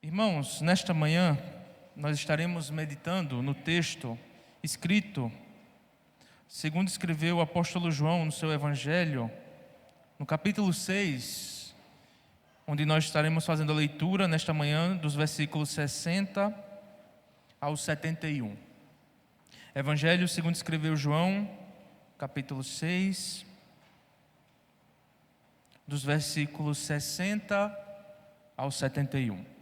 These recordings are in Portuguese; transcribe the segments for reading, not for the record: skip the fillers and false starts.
Irmãos, nesta manhã nós estaremos meditando no texto escrito, segundo escreveu o apóstolo João no seu Evangelho, no capítulo 6, onde nós estaremos fazendo a leitura nesta manhã dos versículos 60 ao 71. Evangelho segundo escreveu João, capítulo 6, dos versículos 60 ao 71.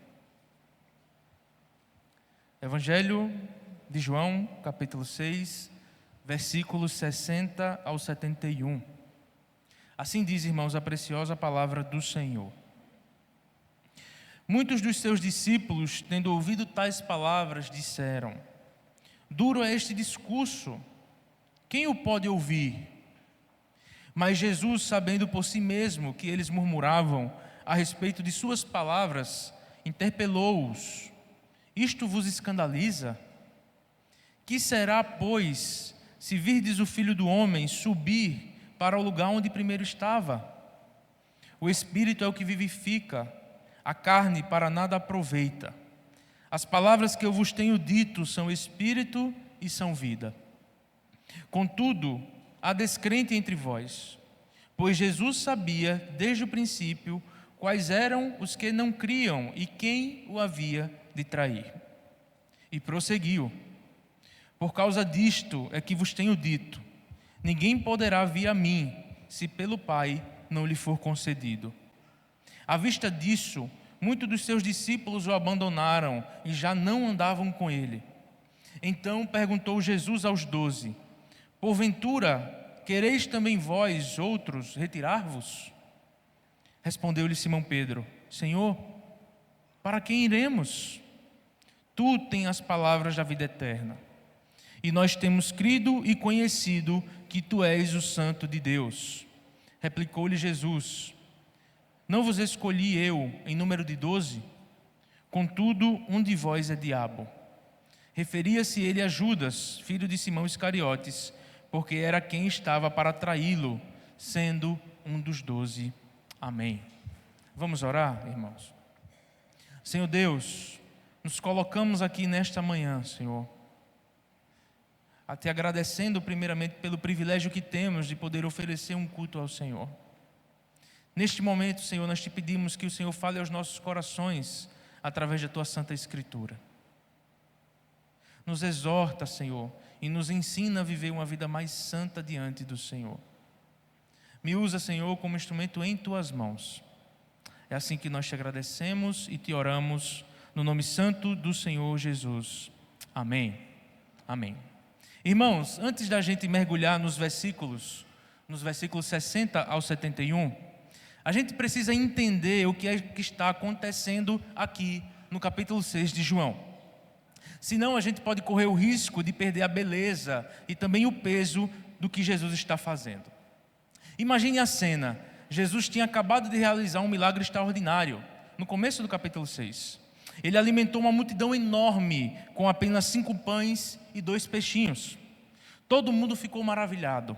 Evangelho de João, capítulo 6, versículos 60 ao 71. Assim diz, irmãos, a preciosa palavra do Senhor. Muitos dos seus discípulos, tendo ouvido tais palavras, disseram: duro é este discurso, quem o pode ouvir? Mas Jesus, sabendo por si mesmo que eles murmuravam a respeito de suas palavras, interpelou-os: isto vos escandaliza? Que será, pois, se virdes o Filho do Homem subir para o lugar onde primeiro estava? O Espírito é o que vivifica, a carne para nada aproveita. As palavras que eu vos tenho dito são Espírito e são vida. Contudo, há descrente entre vós, pois Jesus sabia desde o princípio quais eram os que não criam e quem o havia de trair. E prosseguiu: por causa disto é que vos tenho dito, ninguém poderá vir a mim, se pelo Pai não lhe for concedido. À vista disso, muitos dos seus discípulos o abandonaram e já não andavam com ele. Então perguntou Jesus aos 12: porventura, quereis também vós, outros, retirar-vos? Respondeu-lhe Simão Pedro: Senhor, para quem iremos? Tu tens as palavras da vida eterna. E nós temos crido e conhecido que tu és o Santo de Deus. Replicou-lhe Jesus: não vos escolhi eu em número de 12? Contudo, um de vós é diabo. Referia-se ele a Judas, filho de Simão Iscariotes, porque era quem estava para traí-lo, sendo um dos 12. Amém. Vamos orar, irmãos? Senhor Deus, nos colocamos aqui nesta manhã, Senhor, te agradecendo primeiramente pelo privilégio que temos de poder oferecer um culto ao Senhor. Neste momento, Senhor, nós te pedimos que o Senhor fale aos nossos corações através da Tua Santa Escritura. Nos exorta, Senhor, e nos ensina a viver uma vida mais santa diante do Senhor. Me usa, Senhor, como instrumento em Tuas mãos. É assim que nós te agradecemos e te oramos no nome santo do Senhor Jesus. Amém. Amém. Irmãos, antes da gente mergulhar nos versículos 60 ao 71, a gente precisa entender o que é que está acontecendo aqui no capítulo 6 de João. Senão a gente pode correr o risco de perder a beleza e também o peso do que Jesus está fazendo. Imagine a cena: Jesus tinha acabado de realizar um milagre extraordinário no começo do capítulo 6. Ele alimentou uma multidão enorme com apenas 5 pães e 2 peixinhos. Todo mundo ficou maravilhado.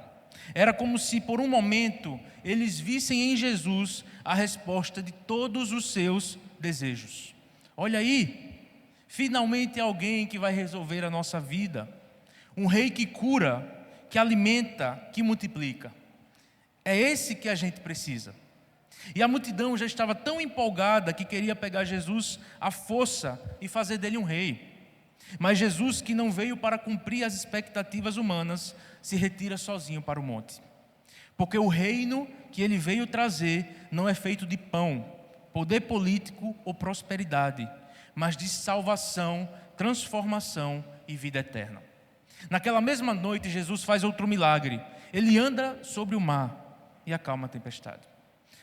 Era como se por um momento eles vissem em Jesus a resposta de todos os seus desejos. Olha aí, finalmente alguém que vai resolver a nossa vida. Um rei que cura, que alimenta, que multiplica. É esse que a gente precisa. E a multidão já estava tão empolgada que queria pegar Jesus à força e fazer dele um rei. Mas Jesus, que não veio para cumprir as expectativas humanas, se retira sozinho para o monte. Porque o reino que ele veio trazer não é feito de pão, poder político ou prosperidade, mas de salvação, transformação e vida eterna. Naquela mesma noite, Jesus faz outro milagre. Ele anda sobre o mar e acalma a tempestade,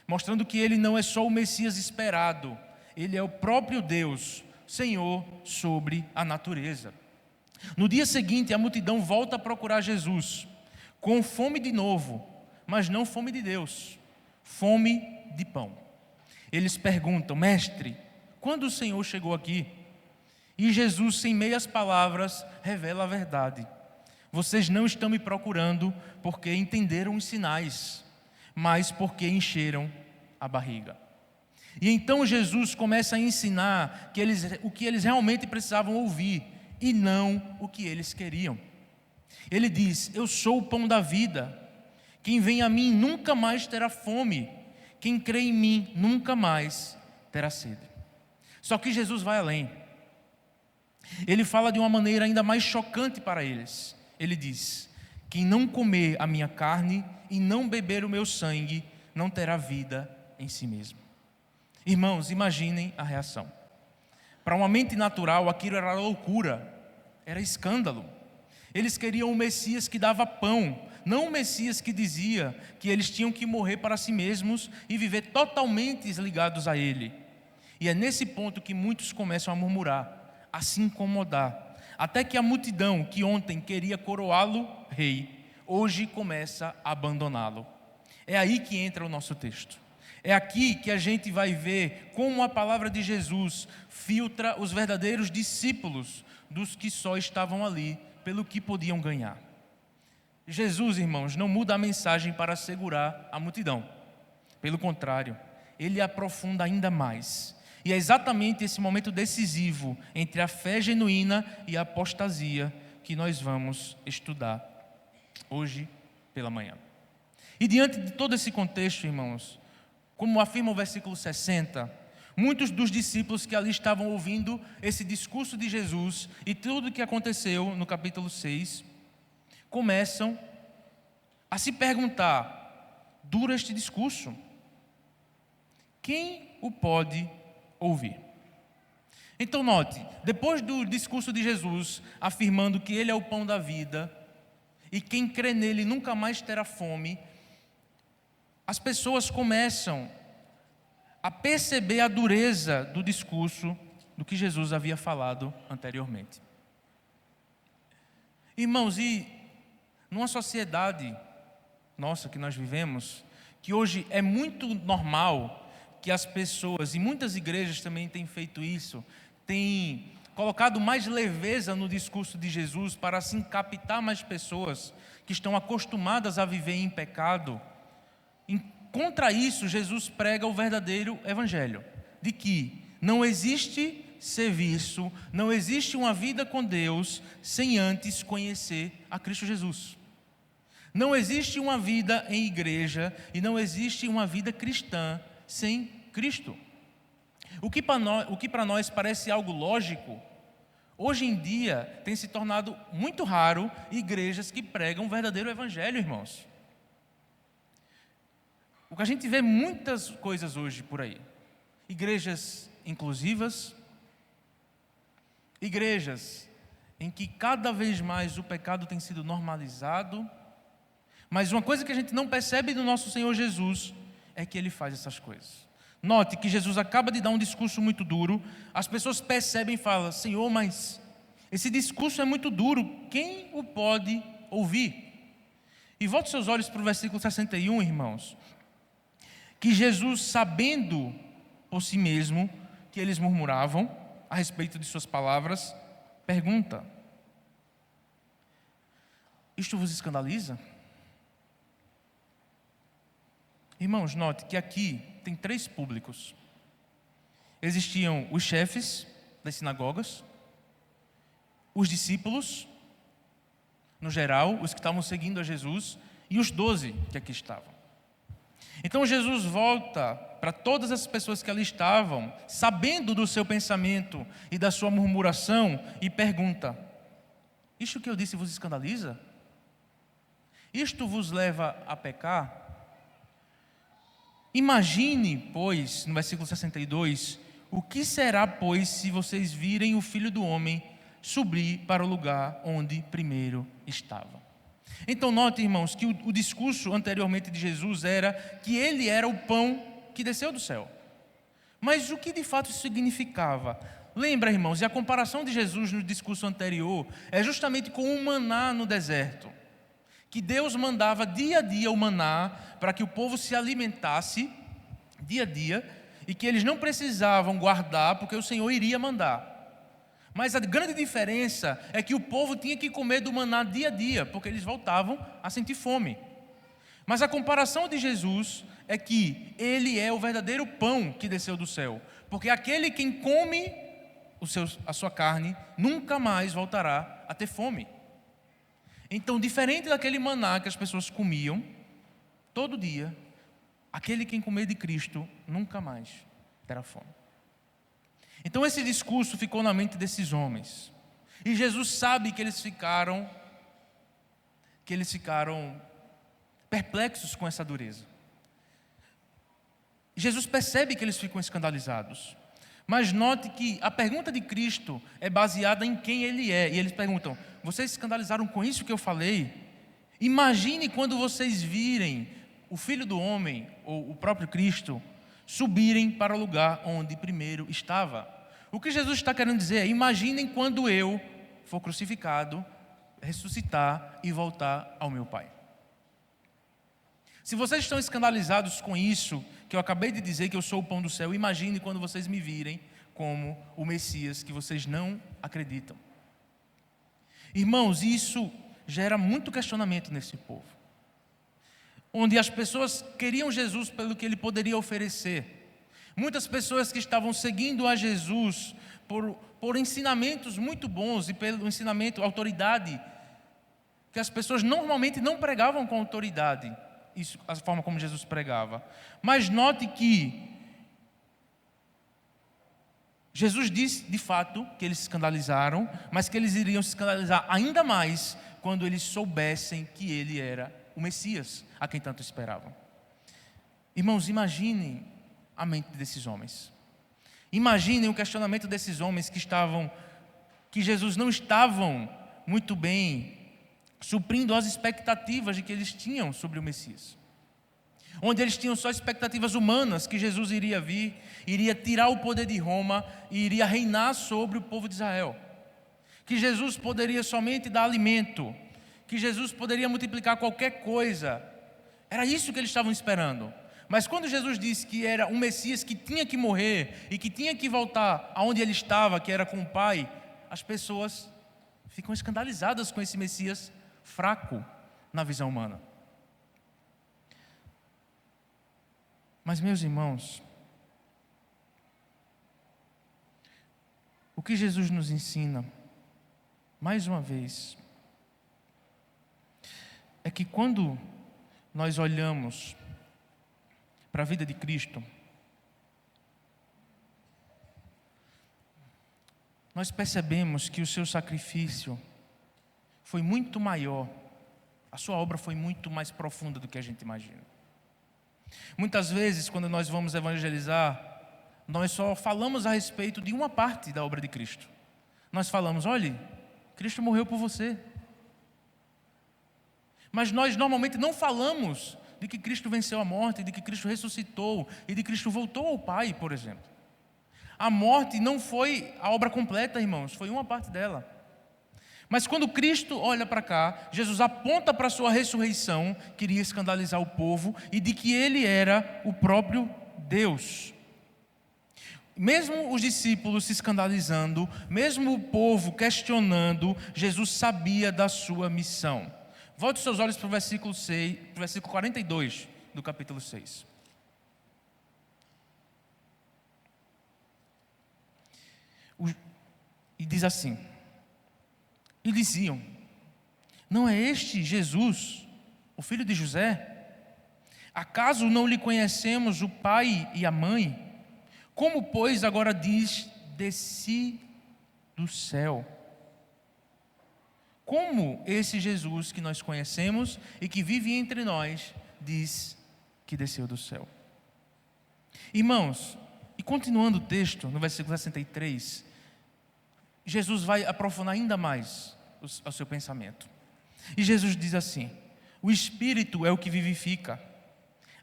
mostrando que ele não é só o Messias esperado, ele é o próprio Deus, Senhor sobre a natureza. No dia seguinte, a multidão volta a procurar Jesus, com fome de novo, mas não fome de Deus, fome de pão. Eles perguntam: mestre, quando o Senhor chegou aqui? E Jesus, sem meias palavras, revela a verdade. Vocês não estão me procurando porque entenderam os sinais, mas porque encheram a barriga. E então Jesus começa a ensinar o que eles realmente precisavam ouvir e não o que eles queriam. Ele diz: eu sou o pão da vida. Quem vem a mim nunca mais terá fome. Quem crê em mim nunca mais terá sede. Só que Jesus vai além. Ele fala de uma maneira ainda mais chocante para eles. Ele diz: quem não comer a minha carne e não beber o meu sangue não terá vida em si mesmo. Irmãos, imaginem a reação. Para uma mente natural, aquilo era loucura, era escândalo. Eles queriam um Messias que dava pão, não um Messias que dizia que eles tinham que morrer para si mesmos e viver totalmente ligados a Ele. E é nesse ponto que muitos começam a murmurar, a se incomodar, até que a multidão que ontem queria coroá-lo rei, hoje começa a abandoná-lo. É aí que entra o nosso texto. É aqui que a gente vai ver como a palavra de Jesus filtra os verdadeiros discípulos dos que só estavam ali pelo que podiam ganhar. Jesus, irmãos, não muda a mensagem para segurar a multidão. Pelo contrário, ele aprofunda ainda mais. E é exatamente esse momento decisivo entre a fé genuína e a apostasia que nós vamos estudar hoje pela manhã. E diante de todo esse contexto, irmãos, como afirma o versículo 60, muitos dos discípulos que ali estavam ouvindo esse discurso de Jesus e tudo o que aconteceu no capítulo 6, começam a se perguntar, dura este discurso, quem o pode ouvir? Então note, depois do discurso de Jesus afirmando que Ele é o pão da vida e quem crê nele nunca mais terá fome, as pessoas começam a perceber a dureza do discurso do que Jesus havia falado anteriormente. Irmãos, e numa sociedade nossa que nós vivemos, que hoje é muito normal que as pessoas, e muitas igrejas também têm feito isso, têm colocado mais leveza no discurso de Jesus para assim captar mais pessoas que estão acostumadas a viver em pecado. Contra isso, Jesus prega o verdadeiro evangelho, de que não existe serviço, não existe uma vida com Deus sem antes conhecer a Cristo Jesus. Não existe uma vida em igreja e não existe uma vida cristã sem Cristo. O que para nós parece algo lógico, hoje em dia tem se tornado muito raro igrejas que pregam o verdadeiro evangelho, irmãos. O que a gente vê muitas coisas hoje por aí. Igrejas inclusivas, igrejas em que cada vez mais o pecado tem sido normalizado, mas uma coisa que a gente não percebe do nosso Senhor Jesus é que Ele faz essas coisas. Note que Jesus acaba de dar um discurso muito duro, as pessoas percebem e falam, Senhor, mas esse discurso é muito duro, quem o pode ouvir? E volte seus olhos para o versículo 61, irmãos. Que Jesus, sabendo por si mesmo que eles murmuravam a respeito de suas palavras, pergunta: isto vos escandaliza? Irmãos, note que aqui tem três públicos. Existiam os chefes das sinagogas, os discípulos, no geral, os que estavam seguindo a Jesus, e os 12 que aqui estavam. Então Jesus volta para todas as pessoas que ali estavam, sabendo do seu pensamento e da sua murmuração, e pergunta: isto que eu disse vos escandaliza? Isto vos leva a pecar? Imagine, pois, no versículo 62, o que será, pois, se vocês virem o Filho do Homem subir para o lugar onde primeiro estava? Então note, irmãos, que o discurso anteriormente de Jesus era que Ele era o pão que desceu do céu. Mas o que de fato isso significava? Lembra, irmãos, e a comparação de Jesus no discurso anterior é justamente com o maná no deserto. Que Deus mandava dia a dia o maná para que o povo se alimentasse dia a dia e que eles não precisavam guardar porque o Senhor iria mandar. Mas a grande diferença é que o povo tinha que comer do maná dia a dia, porque eles voltavam a sentir fome. Mas a comparação de Jesus é que ele é o verdadeiro pão que desceu do céu. Porque aquele quem come a sua carne nunca mais voltará a ter fome. Então, diferente daquele maná que as pessoas comiam todo dia, aquele quem comer de Cristo nunca mais terá fome. Então esse discurso ficou na mente desses homens. E Jesus sabe que eles ficaram perplexos com essa dureza. Jesus percebe que eles ficam escandalizados. Mas note que a pergunta de Cristo é baseada em quem Ele é. E eles perguntam: vocês se escandalizaram com isso que eu falei? Imagine quando vocês virem o Filho do Homem, ou o próprio Cristo, subirem para o lugar onde primeiro estava. O que Jesus está querendo dizer é: imaginem quando eu for crucificado, ressuscitar e voltar ao meu Pai. Se vocês estão escandalizados com isso, que eu acabei de dizer que eu sou o pão do céu, imagine quando vocês me virem como o Messias que vocês não acreditam. Irmãos, isso gera muito questionamento nesse povo, onde as pessoas queriam Jesus pelo que Ele poderia oferecer. Muitas pessoas que estavam seguindo a Jesus por ensinamentos muito bons e pelo ensinamento, autoridade, que as pessoas normalmente não pregavam com autoridade, isso, a forma como Jesus pregava. Mas note que Jesus disse de fato que eles se escandalizaram, mas que eles iriam se escandalizar ainda mais quando eles soubessem que Ele era o Messias, a quem tanto esperavam. Irmãos, imaginem a mente desses homens. Imaginem o questionamento desses homens que Jesus não estavam muito bem suprindo as expectativas de que eles tinham sobre o Messias. Onde eles tinham só expectativas humanas, que Jesus iria vir, iria tirar o poder de Roma e iria reinar sobre o povo de Israel. Que Jesus poderia somente dar alimento, que Jesus poderia multiplicar qualquer coisa. Era isso que eles estavam esperando. Mas quando Jesus disse que era um Messias que tinha que morrer e que tinha que voltar aonde ele estava, que era com o Pai, as pessoas ficam escandalizadas com esse Messias fraco na visão humana. Mas, meus irmãos, o que Jesus nos ensina, mais uma vez, é que quando nós olhamos para a vida de Cristo, nós percebemos que o seu sacrifício foi muito maior, a sua obra foi muito mais profunda do que a gente imagina. Muitas vezes, quando nós vamos evangelizar, nós só falamos a respeito de uma parte da obra de Cristo. Nós falamos: olhe, Cristo morreu por você. Mas nós normalmente não falamos de que Cristo venceu a morte, de que Cristo ressuscitou e de que Cristo voltou ao Pai, por exemplo. A morte não foi a obra completa, irmãos, foi uma parte dela. Mas quando Cristo olha para cá, Jesus aponta para a sua ressurreição, que iria escandalizar o povo, e de que Ele era o próprio Deus. Mesmo os discípulos se escandalizando, mesmo o povo questionando, Jesus sabia da sua missão. Volte os seus olhos para o versículo 6, para o versículo 42 do capítulo 6. E diz assim: e diziam: não é este Jesus, o filho de José? Acaso não lhe conhecemos o pai e a mãe? Como, pois, agora diz: desci do céu? Como esse Jesus que nós conhecemos e que vive entre nós diz que desceu do céu? Irmãos, e continuando o texto, no versículo 63, Jesus vai aprofundar ainda mais o seu pensamento. E Jesus diz assim: o Espírito é o que vivifica,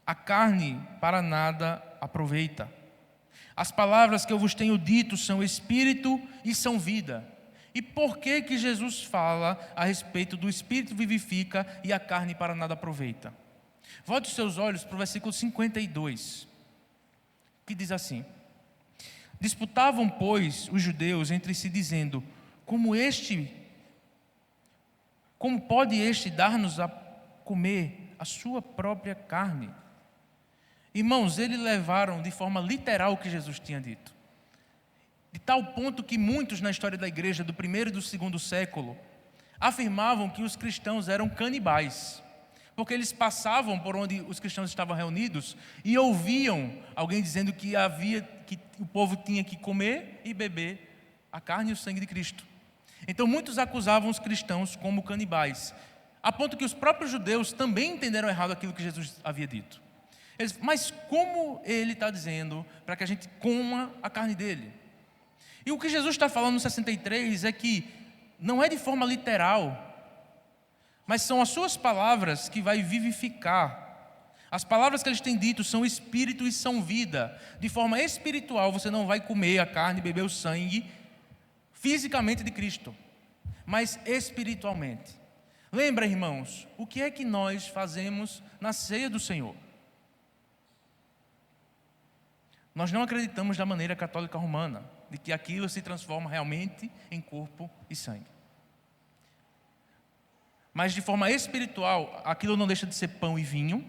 a carne para nada aproveita. As palavras que eu vos tenho dito são Espírito e são vida. E por que Jesus fala a respeito do Espírito vivifica e a carne para nada aproveita? Volte os seus olhos para o versículo 52, que diz assim: disputavam, pois, os judeus entre si, dizendo: como pode este dar-nos a comer a sua própria carne. Irmãos, eles levaram de forma literal o que Jesus tinha dito. De tal ponto que muitos na história da igreja do primeiro e do segundo século afirmavam que os cristãos eram canibais, porque eles passavam por onde os cristãos estavam reunidos e ouviam alguém dizendo que o povo tinha que comer e beber a carne e o sangue de Cristo. Então muitos acusavam os cristãos como canibais, a ponto que os próprios judeus também entenderam errado aquilo que Jesus havia dito. Mas como ele está dizendo para que a gente coma a carne dele? E o que Jesus está falando no 63 é que não é de forma literal, mas são as suas palavras que vai vivificar. As palavras que eles têm dito são espírito e são vida. De forma espiritual, você não vai comer a carne e beber o sangue fisicamente de Cristo, mas espiritualmente. Lembra, irmãos, o que é que nós fazemos na ceia do Senhor? Nós não acreditamos da maneira católica romana, de que aquilo se transforma realmente em corpo e sangue. Mas de forma espiritual, aquilo não deixa de ser pão e vinho,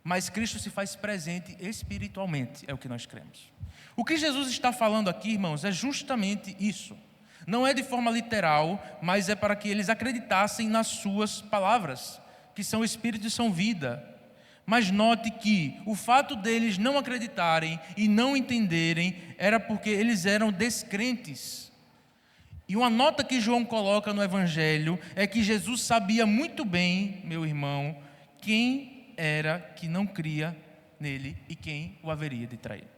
mas Cristo se faz presente espiritualmente, é o que nós cremos. O que Jesus está falando aqui, irmãos, é justamente isso. Não é de forma literal, mas é para que eles acreditassem nas suas palavras, que são espírito e são vida. Mas note que o fato deles não acreditarem e não entenderem era porque eles eram descrentes. E uma nota que João coloca no Evangelho é que Jesus sabia muito bem, meu irmão, quem era que não cria nele e quem o haveria de trair.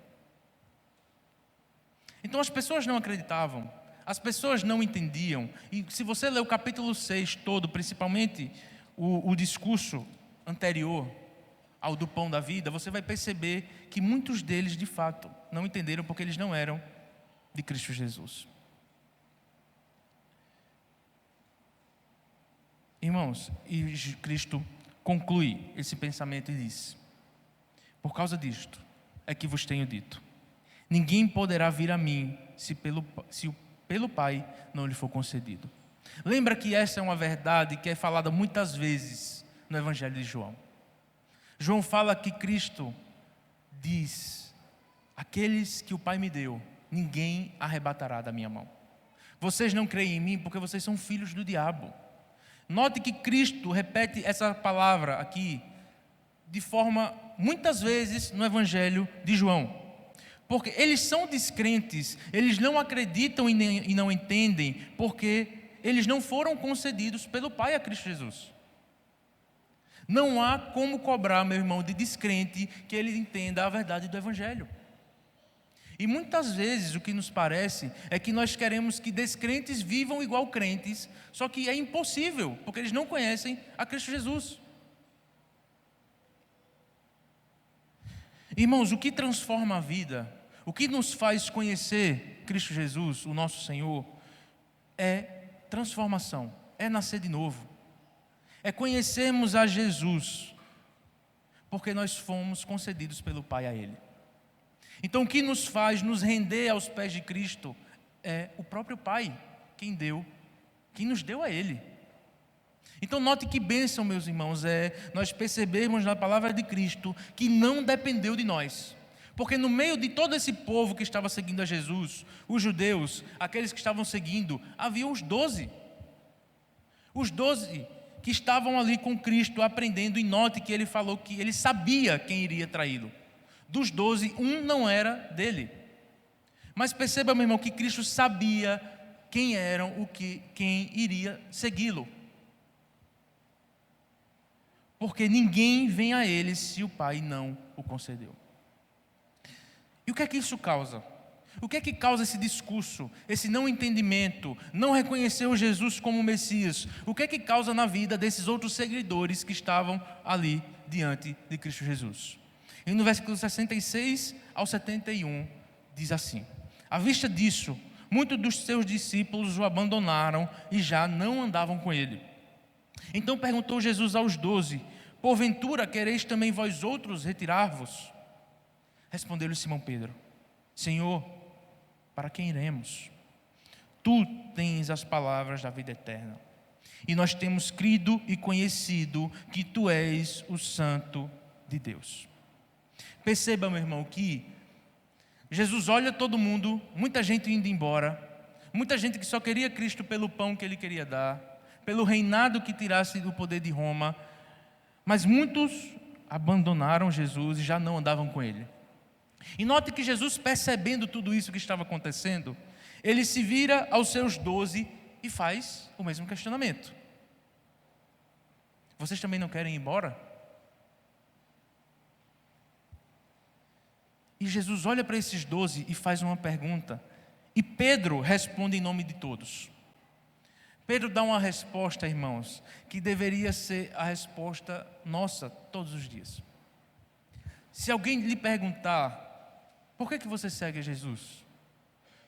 Então as pessoas não acreditavam, as pessoas não entendiam. E se você ler o capítulo 6 todo, principalmente o discurso anterior ao do pão da vida, você vai perceber que muitos deles, de fato, não entenderam porque eles não eram de Cristo Jesus. Irmãos, e Cristo conclui esse pensamento e diz: por causa disto é que vos tenho dito, ninguém poderá vir a mim se pelo Pai não lhe for concedido. Lembra que essa é uma verdade que é falada muitas vezes no Evangelho de João. João fala que Cristo diz: aqueles que o Pai me deu, ninguém arrebatará da minha mão. Vocês não creem em mim porque vocês são filhos do diabo. Note que Cristo repete essa palavra aqui de forma, muitas vezes, no Evangelho de João. Porque eles são descrentes, eles não acreditam e não entendem, porque eles não foram concedidos pelo Pai a Cristo Jesus. Não há como cobrar, meu irmão, de descrente que ele entenda a verdade do Evangelho. E muitas vezes o que nos parece é que nós queremos que descrentes vivam igual crentes, só que é impossível, porque eles não conhecem a Cristo Jesus. Irmãos, o que transforma a vida, o que nos faz conhecer Cristo Jesus, o nosso Senhor, é transformação, é nascer de novo, é conhecermos a Jesus, porque nós fomos concedidos pelo Pai a Ele. Então, o que nos faz nos render aos pés de Cristo é o próprio Pai, quem nos deu a Ele. Então, note que bênção, meus irmãos, é nós percebermos na palavra de Cristo que não dependeu de nós. Porque no meio de todo esse povo que estava seguindo a Jesus, os judeus, aqueles que estavam seguindo, havia os 12. Os 12 que estavam ali com Cristo aprendendo, e note que ele falou que ele sabia quem iria traí-lo. Dos 12, um não era dele. Mas perceba, meu irmão, que Cristo sabia quem eram quem iria segui-lo. Porque ninguém vem a ele se o Pai não o concedeu. E o que é que isso causa? O que é que causa esse discurso, esse não entendimento, não reconhecer o Jesus como Messias? O que é que causa na vida desses outros seguidores que estavam ali diante de Cristo Jesus? E no versículo 66 ao 71 diz assim: à vista disso, muitos dos seus discípulos o abandonaram e já não andavam com ele. Então perguntou Jesus aos 12: porventura quereis também vós outros retirar-vos? Respondeu-lhe Simão Pedro: Senhor, para quem iremos? Tu tens as palavras da vida eterna. e nós temos crido e conhecido que tu és o Santo de Deus. Perceba, meu irmão, que Jesus olha todo mundo, muita gente indo embora, muita gente que só queria Cristo pelo pão que ele queria dar, pelo reinado que tirasse do poder de Roma, mas muitos abandonaram Jesus e já não andavam com ele. E note que Jesus, percebendo tudo isso que estava acontecendo, ele se vira aos seus 12 e faz o mesmo questionamento. Vocês também não querem ir embora? E Jesus olha para esses 12 e faz uma pergunta. E Pedro responde em nome de todos. Pedro dá uma resposta, irmãos, que deveria ser a resposta nossa todos os dias. Se alguém lhe perguntar, por que você segue Jesus?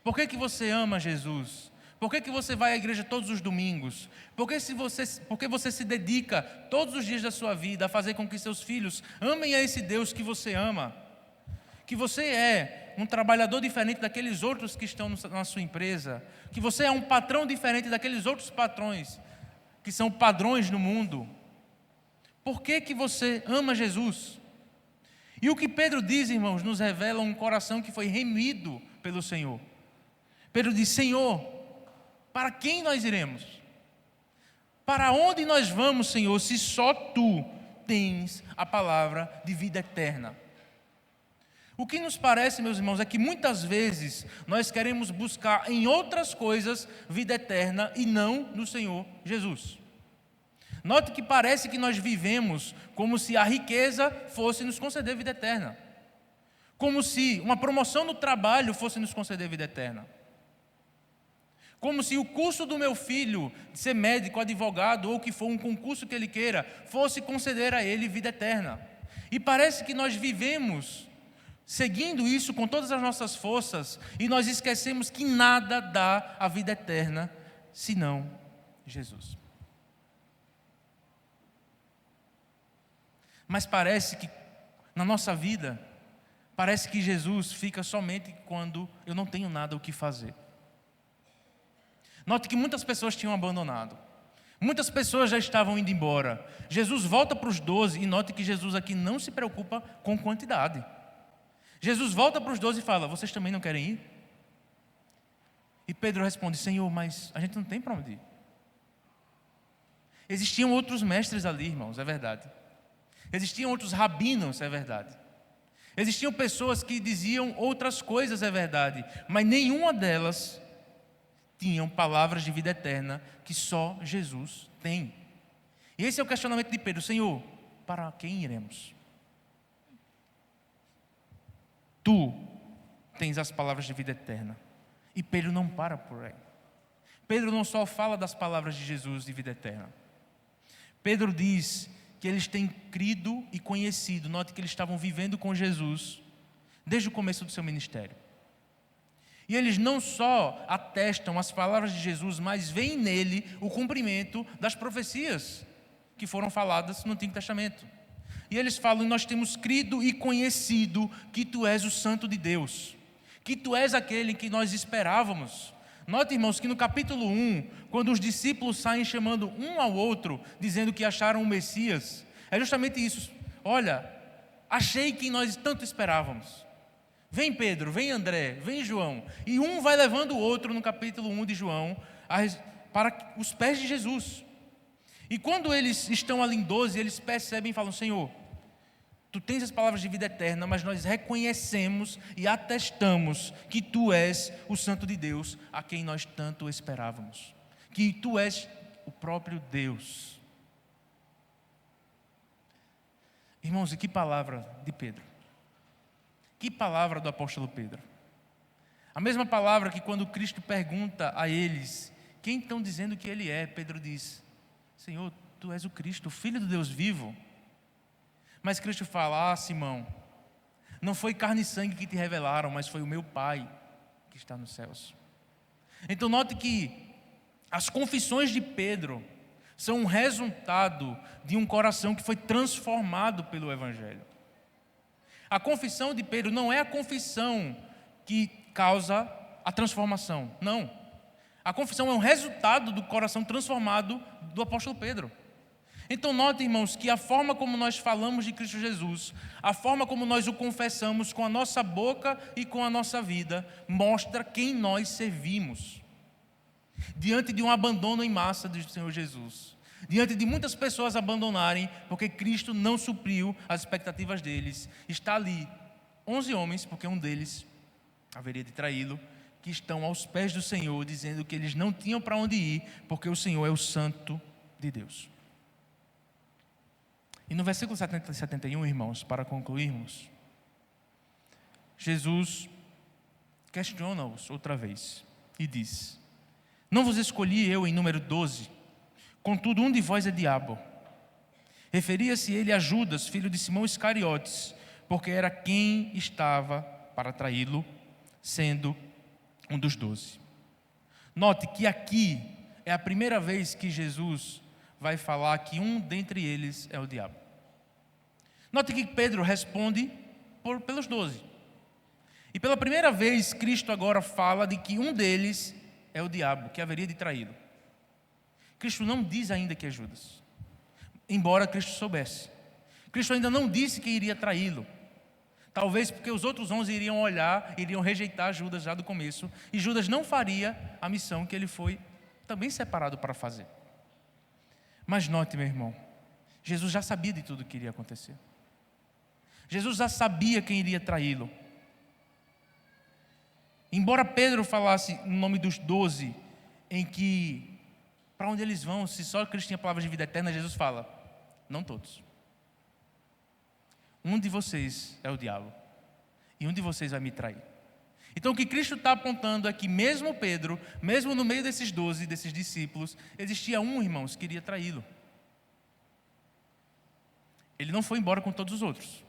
Por que você ama Jesus? Por que você vai à igreja todos os domingos? Por que você se dedica todos os dias da sua vida a fazer com que seus filhos amem a esse Deus que você ama? Que você é um trabalhador diferente daqueles outros que estão na sua empresa, que você é um patrão diferente daqueles outros patrões que são padrões no mundo. Por que você ama Jesus? E o que Pedro diz, irmãos, nos revela um coração que foi remido pelo Senhor. Pedro diz: Senhor, para quem nós iremos? Para onde nós vamos, Senhor, se só Tu tens a palavra de vida eterna? O que nos parece, meus irmãos, é que muitas vezes nós queremos buscar em outras coisas vida eterna e não no Senhor Jesus. Note que parece que nós vivemos como se a riqueza fosse nos conceder vida eterna. Como se uma promoção no trabalho fosse nos conceder vida eterna. Como se o curso do meu filho, de ser médico, advogado, ou que for um concurso que ele queira, fosse conceder a ele vida eterna. E parece que nós vivemos seguindo isso com todas as nossas forças, e nós esquecemos que nada dá a vida eterna, senão Jesus. Mas parece que na nossa vida, parece que Jesus fica somente quando eu não tenho nada o que fazer. Note que muitas pessoas tinham abandonado. Muitas pessoas já estavam indo embora. Jesus volta para os 12 e note que Jesus aqui não se preocupa com quantidade. Jesus volta para os 12 e fala: vocês também não querem ir? E Pedro responde: Senhor, mas a gente não tem para onde ir. Existiam outros mestres ali, irmãos, é verdade. Existiam outros rabinos, é verdade. Existiam pessoas que diziam outras coisas, é verdade. Mas nenhuma delas tinham palavras de vida eterna que só Jesus tem. E esse é o questionamento de Pedro: Senhor, para quem iremos? Tu tens as palavras de vida eterna. E Pedro não para por aí. Pedro não só fala das palavras de Jesus de vida eterna. Pedro diz que eles têm crido e conhecido. Note que eles estavam vivendo com Jesus desde o começo do seu ministério. E eles não só atestam as palavras de Jesus, mas veem nele o cumprimento das profecias que foram faladas no Antigo Testamento. E eles falam: nós temos crido e conhecido que Tu és o Santo de Deus, que Tu és aquele que nós esperávamos. Note, irmãos, que no capítulo 1, quando os discípulos saem chamando um ao outro, dizendo que acharam o Messias, é justamente isso. Olha, achei quem nós tanto esperávamos. Vem Pedro, vem André, vem João. E um vai levando o outro no capítulo 1 de João para os pés de Jesus. E quando eles estão ali em 12, eles percebem e falam: Senhor, Tu tens as palavras de vida eterna, mas nós reconhecemos e atestamos que Tu és o Santo de Deus, a quem nós tanto esperávamos. Que Tu és o próprio Deus. Irmãos, e que palavra de Pedro? Que palavra do apóstolo Pedro? A mesma palavra que quando Cristo pergunta a eles: quem estão dizendo que Ele é? Pedro diz: Senhor, Tu és o Cristo, o Filho do Deus vivo. Mas Cristo fala: Simão, não foi carne e sangue que te revelaram, mas foi o meu Pai que está nos céus. Então note que as confissões de Pedro são um resultado de um coração que foi transformado pelo Evangelho. A confissão de Pedro não é a confissão que causa a transformação, não. A confissão é um resultado do coração transformado do apóstolo Pedro. Então notem, irmãos, que a forma como nós falamos de Cristo Jesus, a forma como nós o confessamos com a nossa boca e com a nossa vida, mostra quem nós servimos. Diante de um abandono em massa do Senhor Jesus, diante de muitas pessoas abandonarem, porque Cristo não supriu as expectativas deles, está ali 11 homens, porque um deles haveria de traí-lo, que estão aos pés do Senhor, dizendo que eles não tinham para onde ir, porque o Senhor é o Santo de Deus. E no versículo 70 e 71, irmãos, para concluirmos, Jesus questiona-os outra vez e diz: não vos escolhi eu em número 12, contudo um de vós é diabo. Referia-se ele a Judas, filho de Simão Iscariotes, porque era quem estava para traí-lo, sendo um dos 12. Note que aqui é a primeira vez que Jesus vai falar que um dentre eles é o diabo. Note que Pedro responde pelos 12. E pela primeira vez, Cristo agora fala de que um deles é o diabo, que haveria de traí-lo. Cristo não diz ainda que é Judas, embora Cristo soubesse. Cristo ainda não disse que iria traí-lo. Talvez porque os outros 11 iriam olhar, iriam rejeitar Judas já do começo, e Judas não faria a missão que ele foi também separado para fazer. Mas note, meu irmão, Jesus já sabia de tudo o que iria acontecer. Jesus já sabia quem iria traí-lo. Embora Pedro falasse no nome dos 12, em que para onde eles vão, se só Cristo tinha palavras de vida eterna, Jesus fala: não todos. Um de vocês é o diabo, e um de vocês vai me trair. Então o que Cristo está apontando é que mesmo Pedro, mesmo no meio desses 12, desses discípulos, existia um, irmãos, que iria traí-lo. Ele não foi embora com todos os outros,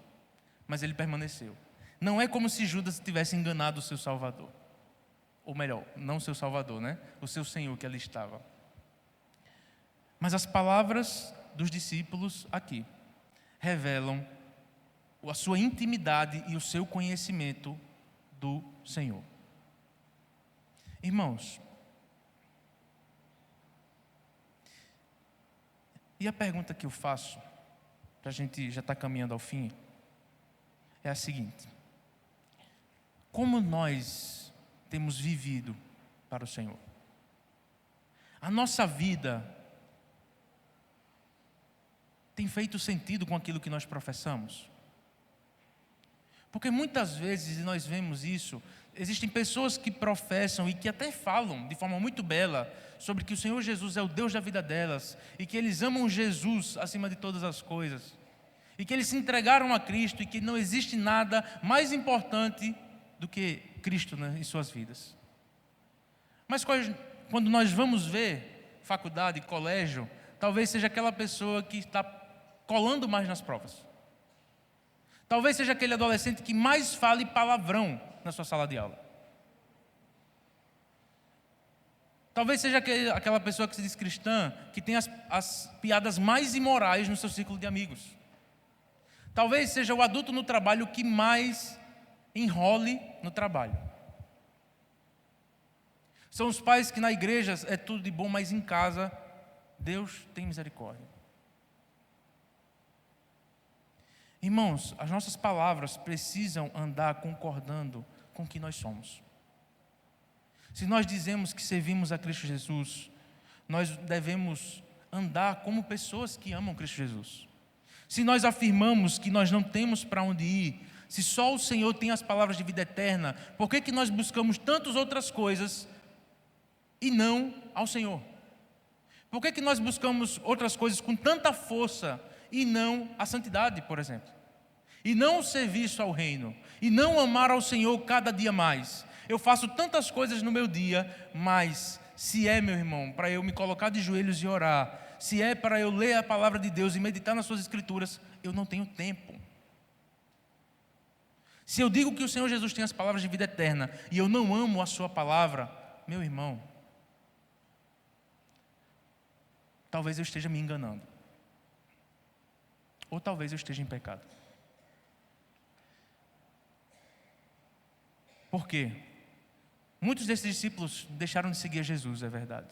mas ele permaneceu. Não é como se Judas tivesse enganado o seu Salvador. Ou melhor, não o seu Salvador, né? O seu Senhor que ali estava. Mas as palavras dos discípulos aqui revelam a sua intimidade e o seu conhecimento do Senhor. Irmãos, e a pergunta que eu faço, para a gente já estar caminhando ao fim, é a seguinte: como nós temos vivido para o Senhor? A nossa vida tem feito sentido com aquilo que nós professamos? Porque muitas vezes, e nós vemos isso, existem pessoas que professam e que até falam de forma muito bela sobre que o Senhor Jesus é o Deus da vida delas e que eles amam Jesus acima de todas as coisas e que eles se entregaram a Cristo e que não existe nada mais importante do que Cristo, né, em suas vidas. Mas quando nós vamos ver faculdade, colégio, talvez seja aquela pessoa que está colando mais nas provas. Talvez seja aquele adolescente que mais fale palavrão na sua sala de aula. Talvez seja aquela pessoa que se diz cristã, que tem as piadas mais imorais no seu círculo de amigos. Talvez seja o adulto no trabalho que mais enrole no trabalho. São os pais que na igreja é tudo de bom, mas em casa Deus tem misericórdia. Irmãos, as nossas palavras precisam andar concordando com o que nós somos. Se nós dizemos que servimos a Cristo Jesus, nós devemos andar como pessoas que amam Cristo Jesus. Se nós afirmamos que nós não temos para onde ir, se só o Senhor tem as palavras de vida eterna, por que nós buscamos tantas outras coisas e não ao Senhor? Por que nós buscamos outras coisas com tanta força e não a santidade, por exemplo? E não o serviço ao reino, e não amar ao Senhor cada dia mais. Eu faço tantas coisas no meu dia, mas se é, meu irmão, para eu me colocar de joelhos e orar, se é para eu ler a palavra de Deus e meditar nas suas escrituras, eu não tenho tempo. Se eu digo que o Senhor Jesus tem as palavras de vida eterna e eu não amo a sua palavra, meu irmão, talvez eu esteja me enganando. Ou talvez eu esteja em pecado. Por quê? Muitos desses discípulos deixaram de seguir a Jesus, é verdade.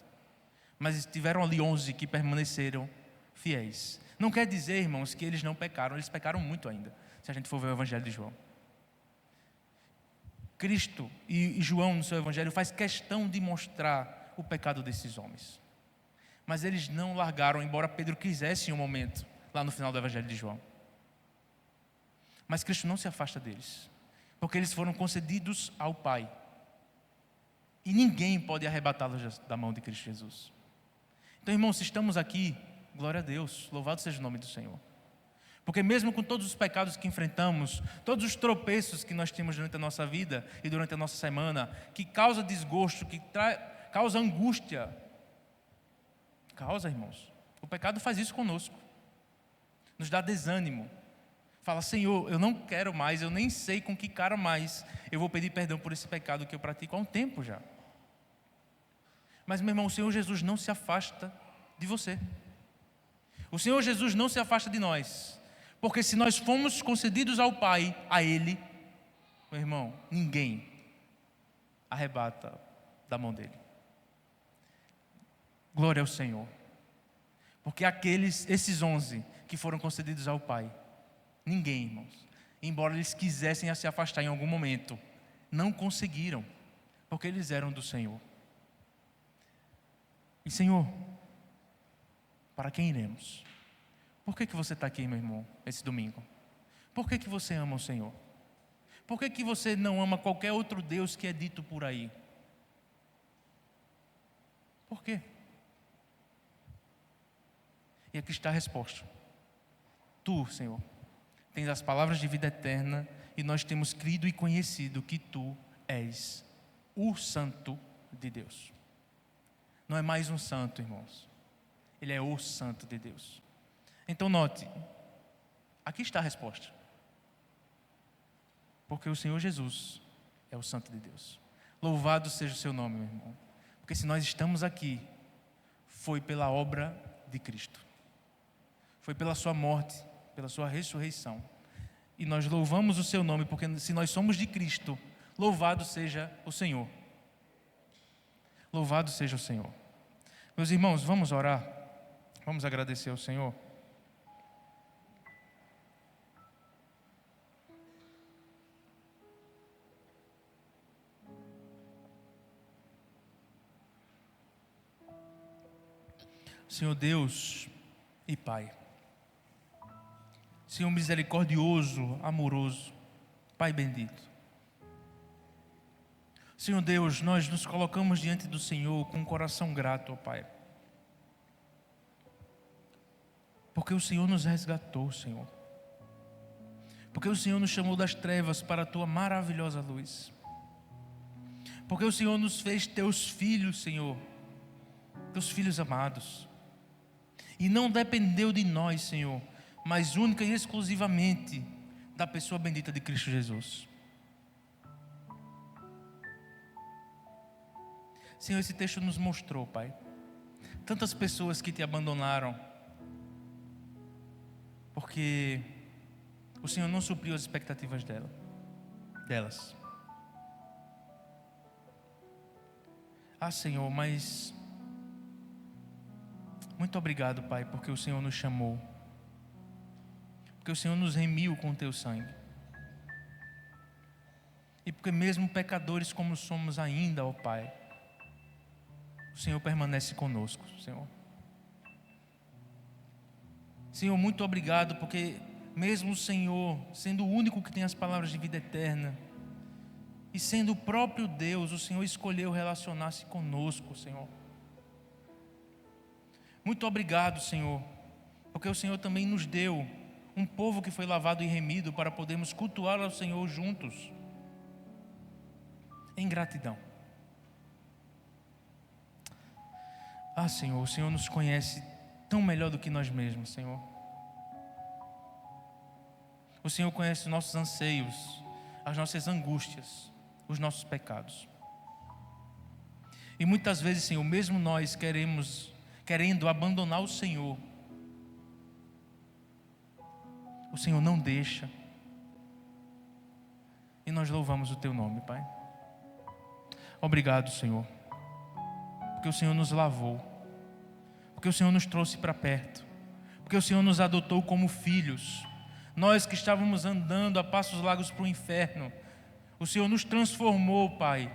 Mas tiveram ali 11 que permaneceram fiéis. Não quer dizer, irmãos, que eles não pecaram. Eles pecaram muito ainda, se a gente for ver o Evangelho de João. Cristo e João, no seu Evangelho, faz questão de mostrar o pecado desses homens. Mas eles não largaram, embora Pedro quisesse em um momento, lá no final do Evangelho de João. Mas Cristo não se afasta deles, porque eles foram concedidos ao Pai. E ninguém pode arrebatá-los da mão de Cristo Jesus. Então, irmãos, se estamos aqui, glória a Deus, louvado seja o nome do Senhor. Porque mesmo com todos os pecados que enfrentamos, todos os tropeços que nós temos durante a nossa vida e durante a nossa semana, que causa desgosto, que causa angústia, irmãos, o pecado faz isso conosco, nos dá desânimo. Fala, Senhor, eu não quero mais, eu nem sei com que cara mais eu vou pedir perdão por esse pecado que eu pratico há um tempo já. Mas, meu irmão, o Senhor Jesus não se afasta de você. O Senhor Jesus não se afasta de nós. Porque se nós fomos concedidos ao Pai, a Ele, meu irmão, ninguém arrebata da mão dEle. Glória ao Senhor. Porque esses 11 que foram concedidos ao Pai, ninguém, irmãos, embora eles quisessem se afastar em algum momento, não conseguiram, porque eles eram do Senhor. E Senhor, para quem iremos? Por que você está aqui, meu irmão, esse domingo? Por que você ama o Senhor? Por que você não ama qualquer outro Deus que é dito por aí? Por quê? E aqui está a resposta. Tu, Senhor, tens as palavras de vida eterna e nós temos crido e conhecido que Tu és o Santo de Deus. Não é mais um santo, irmãos. Ele é o Santo de Deus. Então note, aqui está a resposta. Porque o Senhor Jesus é o Santo de Deus. Louvado seja o seu nome, meu irmão. Porque se nós estamos aqui, foi pela obra de Cristo. Foi pela sua morte, pela sua ressurreição. E nós louvamos o seu nome, porque se nós somos de Cristo, louvado seja o Senhor. Louvado seja o Senhor. Meus irmãos, vamos orar. Vamos agradecer ao Senhor. Senhor Deus e Pai, Senhor misericordioso, amoroso, Pai bendito. Senhor Deus, nós nos colocamos diante do Senhor com um coração grato, ó Pai. Porque o Senhor nos resgatou, Senhor. Porque o Senhor nos chamou das trevas para a Tua maravilhosa luz. Porque o Senhor nos fez Teus filhos, Senhor, Teus filhos amados. E não dependeu de nós, Senhor, mas única e exclusivamente da pessoa bendita de Cristo Jesus. Senhor, esse texto nos mostrou, Pai, tantas pessoas que Te abandonaram, porque o Senhor não supriu as expectativas delas. Ah, Senhor, mas muito obrigado, Pai, porque o Senhor nos chamou, porque o Senhor nos remiu com o Teu sangue, e porque mesmo pecadores como somos ainda, ó Pai, o Senhor permanece conosco, Senhor. Senhor, muito obrigado, porque mesmo o Senhor, sendo o único que tem as palavras de vida eterna, e sendo o próprio Deus, o Senhor escolheu relacionar-se conosco, Senhor. Muito obrigado, Senhor, porque o Senhor também nos deu um povo que foi lavado e remido para podermos cultuar ao Senhor juntos, em gratidão. Ah, Senhor, o Senhor nos conhece tão melhor do que nós mesmos, Senhor. O Senhor conhece os nossos anseios, as nossas angústias, os nossos pecados. E muitas vezes, Senhor, mesmo nós querendo abandonar o Senhor não deixa. E nós louvamos o Teu nome, Pai. Obrigado, Senhor, porque o Senhor nos lavou, porque o Senhor nos trouxe para perto, porque o Senhor nos adotou como filhos. Nós que estávamos andando a passos largos para o inferno, o Senhor nos transformou, Pai,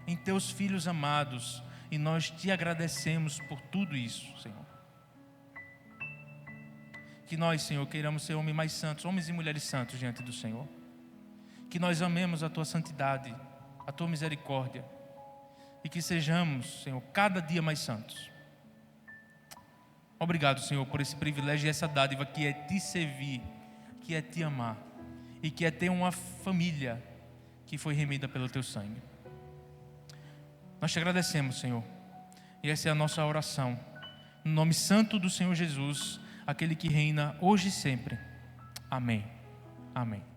em teus filhos amados, e nós te agradecemos por tudo isso, Senhor. Que nós, Senhor, queiramos ser homens mais santos, homens e mulheres santos diante do Senhor. Que nós amemos a tua santidade, a tua misericórdia, e que sejamos, Senhor, cada dia mais santos. Obrigado, Senhor, por esse privilégio e essa dádiva que é te servir, que é te amar e que é ter uma família que foi remida pelo teu sangue. Nós te agradecemos, Senhor, e essa é a nossa oração, no nome santo do Senhor Jesus, aquele que reina hoje e sempre. Amém. Amém.